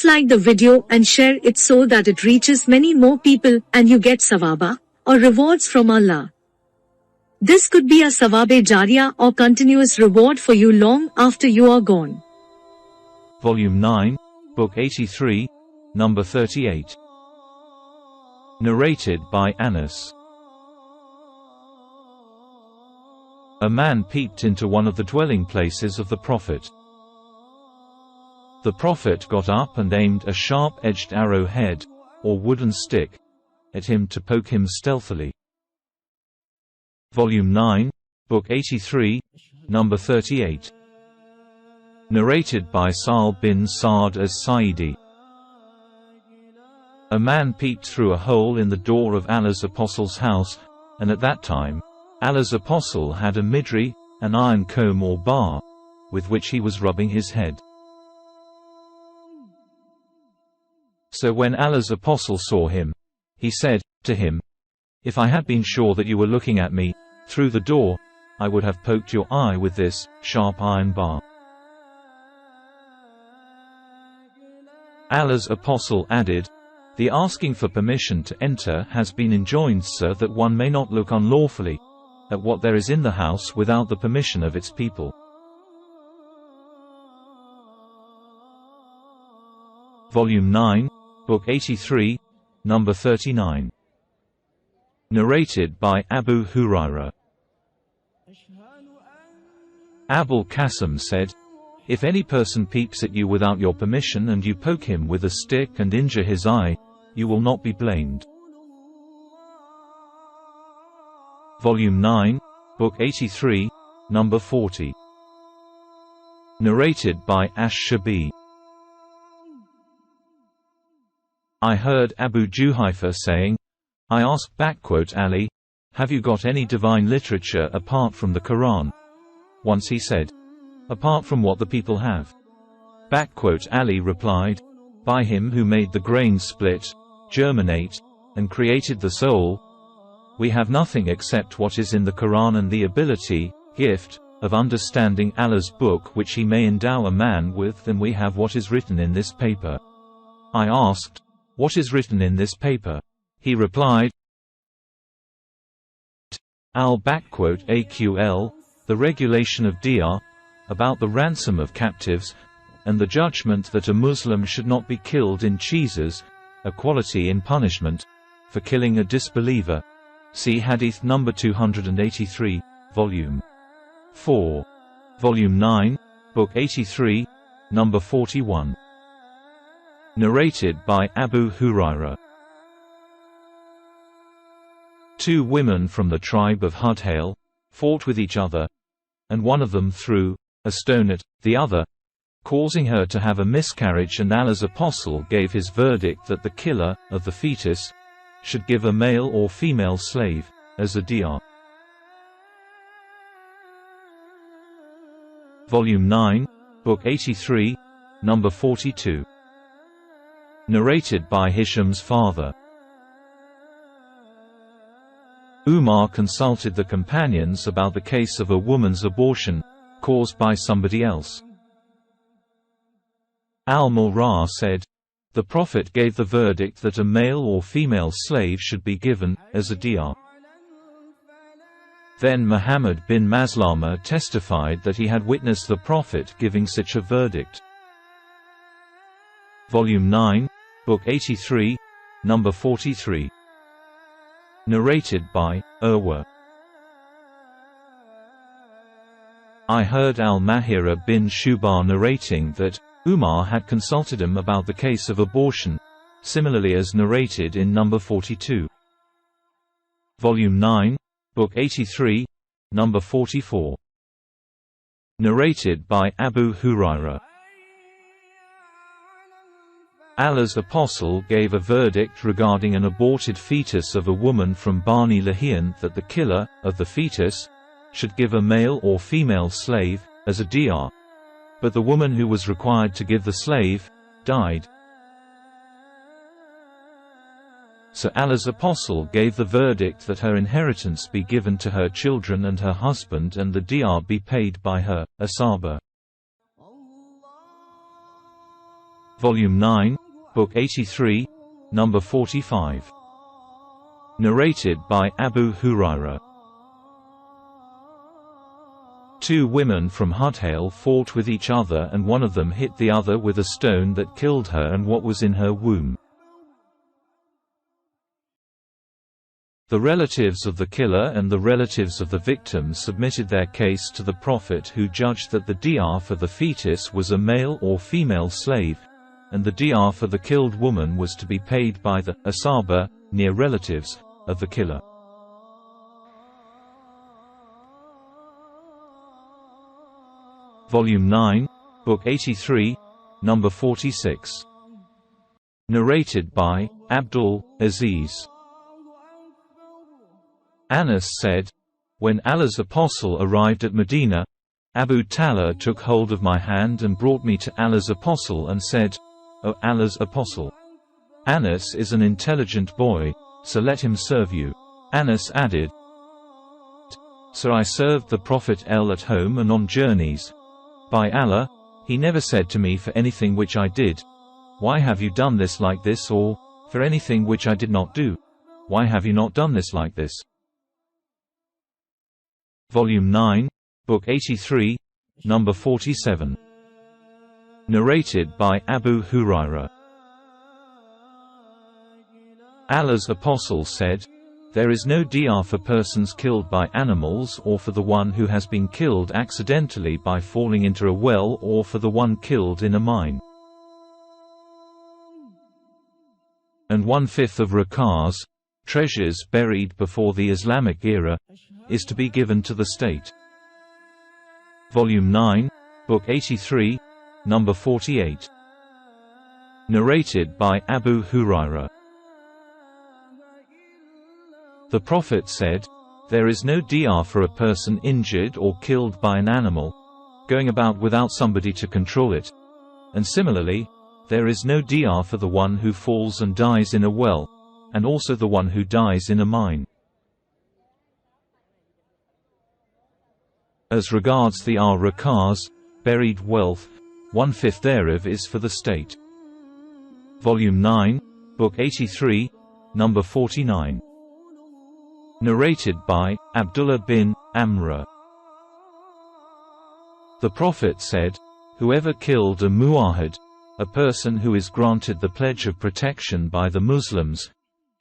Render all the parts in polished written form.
Please like the video and share it so that it reaches many more people and you get sawaba, or rewards from Allah. This could be a sawabe jariyah or continuous reward for you long after you are gone. Volume 9, Book 83, Number 38. Narrated by Anas. A man peeped into one of the dwelling places of the Prophet. The Prophet got up and aimed a sharp-edged arrow-head, or wooden stick, at him to poke him stealthily. Volume 9, Book 83, Number 38. Narrated by Sa'al bin Sa'd as-Sa'idi. A man peeped through a hole in the door of Allah's Apostle's house, and at that time, Allah's Apostle had a midri, an iron comb or bar, with which he was rubbing his head. So when Allah's Apostle saw him, he said to him, "If I had been sure that you were looking at me, through the door, I would have poked your eye with this sharp iron bar." Allah's Apostle added, "The asking for permission to enter has been enjoined so that one may not look unlawfully at what there is in the house without the permission of its people." Volume 9, Book 83, Number 39. Narrated by Abu Hurairah. Abul Qasim said, "If any person peeps at you without your permission and you poke him with a stick and injure his eye, you will not be blamed." Volume 9, Book 83, Number 40. Narrated by Ash-Shabi. I heard Abu Juhayfa saying, I asked Ali, "Have you got any divine literature apart from the Quran?" Once he said, "Apart from what the people have." Ali replied, "By him who made the grain split, germinate, and created the soul, we have nothing except what is in the Quran and the ability, gift, of understanding Allah's book which he may endow a man with, and we have what is written in this paper." I asked, "What is written in this paper?" He replied, Al-Aql, the regulation of diyah, about the ransom of captives, and the judgment that a Muslim should not be killed in cheeses, equality in punishment, for killing a disbeliever. See Hadith number 283, Volume 4. Volume 9, Book 83, Number 41. Narrated by Abu Hurairah. Two women from the tribe of Hudhail fought with each other, and one of them threw a stone at the other, causing her to have a miscarriage, and Allah's Apostle gave his verdict that the killer of the fetus should give a male or female slave as a diyah. Volume 9, Book 83, Number 42. Narrated by Hisham's father. Umar consulted the companions about the case of a woman's abortion, caused by somebody else. Al-Murrah said, "The Prophet gave the verdict that a male or female slave should be given, as a diyah." Then Muhammad bin Maslama testified that he had witnessed the Prophet giving such a verdict. Volume 9, Book 83, Number 43. Narrated by Urwa. I heard Al-Mahira bin Shubar narrating that Umar had consulted him about the case of abortion, similarly as narrated in number 42. Volume 9, Book 83, Number 44. Narrated by Abu Hurairah. Allah's Apostle gave a verdict regarding an aborted fetus of a woman from Bani Lahiyan that the killer of the fetus should give a male or female slave as a diyah, but the woman who was required to give the slave died. So Allah's Apostle gave the verdict that her inheritance be given to her children and her husband, and the diyah be paid by her asaba. Volume 9, Book 83, number 45. Narrated by Abu Hurairah. Two women from Hudhail fought with each other, and one of them hit the other with a stone that killed her and what was in her womb. The relatives of the killer and the relatives of the victim submitted their case to the Prophet, who judged that the diyah for the fetus was a male or female slave, and the diyah for the killed woman was to be paid by the asaba, near relatives, of the killer. Volume 9, Book 83, number 46. Narrated by Abdul Aziz. Anas said, "When Allah's apostle arrived at Medina, Abu Talha took hold of my hand and brought me to Allah's apostle and said, 'O Allah's apostle, Anas is an intelligent boy, so let him serve you.' Anas added, 'So I served the Prophet at home and on journeys. By Allah, he never said to me for anything which I did, "Why have you done this like this?" or, for anything which I did not do, "Why have you not done this like this?"' Volume 9, Book 83, number 47. Narrated by Abu Hurairah. Allah's apostle said, "There is no diyah for persons killed by animals, or for the one who has been killed accidentally by falling into a well, or for the one killed in a mine. And 1/5 of rakaz, treasures buried before the Islamic era, is to be given to the state." Volume 9, Book 83, number 48. Narrated by Abu Hurairah. The Prophet said, "There is no diyah for a person injured or killed by an animal, going about without somebody to control it, and similarly, there is no diyah for the one who falls and dies in a well, and also the one who dies in a mine. As regards the rakaz, buried wealth, 1/5 thereof is for the state." Volume 9, Book 83, number 49. Narrated by Abdullah bin Amr. The Prophet said, "Whoever killed a mu'ahid, a person who is granted the pledge of protection by the Muslims,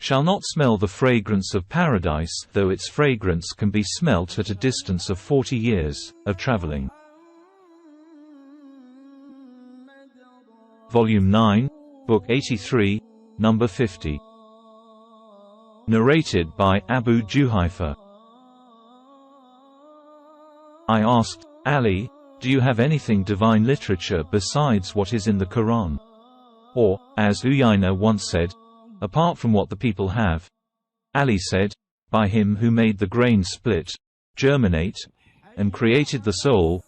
shall not smell the fragrance of paradise, though its fragrance can be smelt at a distance of 40 years of traveling." Volume 9, Book 83, number 50. Narrated by Abu Juhayfa. I asked Ali, "Do you have anything divine literature besides what is in the Quran?" Or, as Uyayna once said, "Apart from what the people have." Ali said, "By him who made the grain split, germinate, and created the soul,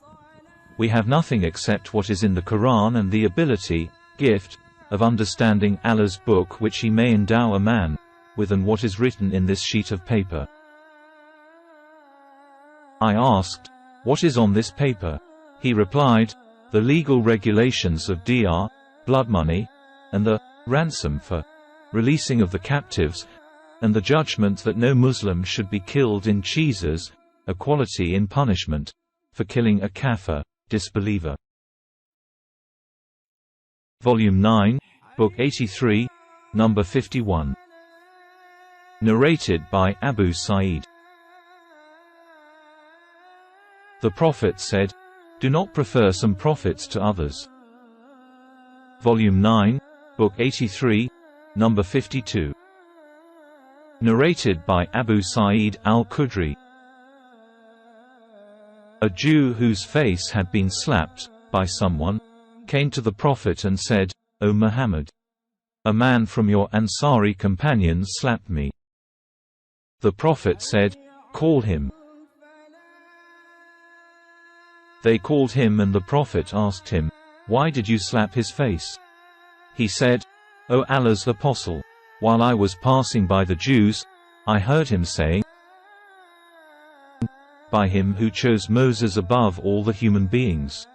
we have nothing except what is in the Quran and the ability, gift, of understanding Allah's book which he may endow a man with, and what is written in this sheet of paper." I asked, "What is on this paper?" He replied, "The legal regulations of diyah, blood money, and the ransom for releasing of the captives, and the judgment that no Muslim should be killed in cheeses, equality in punishment, for killing a kafir, disbeliever." Volume 9, Book 83, number 51. Narrated by Abu Sa'id. The Prophet said, "Do not prefer some prophets to others." Volume 9, Book 83, number 52. Narrated by Abu Sa'id al-Khudri. A Jew whose face had been slapped by someone came to the Prophet and said, "O Muhammad, a man from your Ansari companions slapped me." The Prophet said, "Call him." They called him, and the Prophet asked him, "Why did you slap his face?" He said, "O Allah's apostle, while I was passing by the Jews, I heard him saying, 'By him who chose Moses above all the human beings.'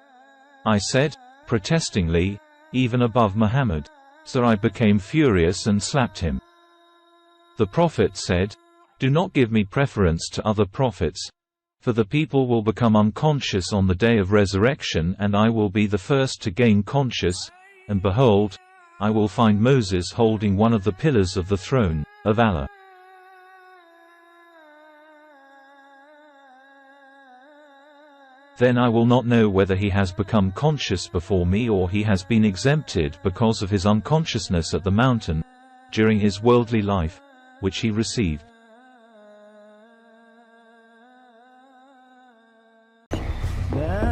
I said, protestingly, even above Muhammad. So I became furious and slapped him. The Prophet said, "Do not give me preference to other prophets, for the people will become unconscious on the day of resurrection and I will be the first to gain conscious, and behold, I will find Moses holding one of the pillars of the throne of Allah. Then I will not know whether he has become conscious before me or he has been exempted because of his unconsciousness at the mountain, during his worldly life, which he received." لا